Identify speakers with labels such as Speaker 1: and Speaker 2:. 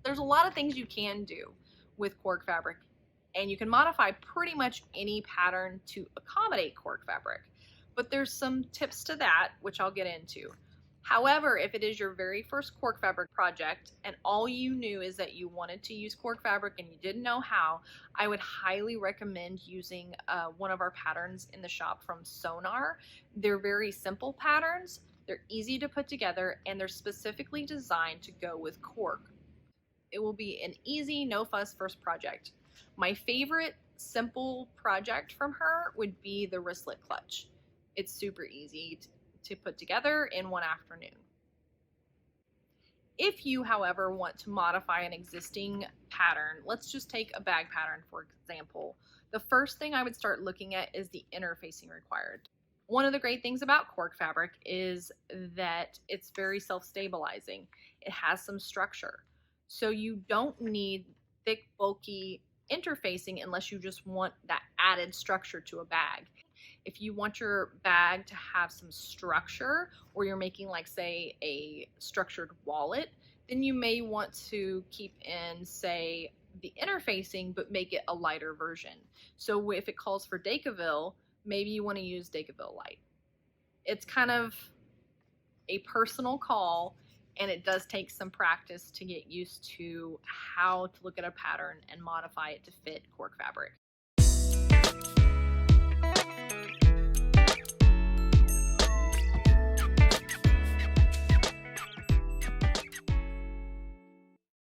Speaker 1: there's a lot of things you can do with cork fabric, and you can modify pretty much any pattern to accommodate cork fabric. But there's some tips to that, which I'll get into. However, if it is your very first cork fabric project and all you knew is that you wanted to use cork fabric and you didn't know how, I would highly recommend using one of our patterns in the shop from SewGnar. They're very simple patterns, they're easy to put together, and they're specifically designed to go with cork. It will be an easy, no fuss first project. My favorite simple project from her would be the wristlet clutch. It's super easy to put together in one afternoon. If you, however, want to modify an existing pattern, let's just take a bag pattern for example. The first thing I would start looking at is the interfacing required. One of the great things about cork fabric is that it's very self-stabilizing. It has some structure. So you don't need thick, bulky interfacing unless you just want that added structure to a bag. If you want your bag to have some structure, or you're making, like, say, a structured wallet, then you may want to keep in, say, the interfacing but make it a lighter version. So if it calls for Decaville, maybe you want to use Decaville light. It's kind of a personal call, and it does take some practice to get used to how to look at a pattern and modify it to fit cork fabric.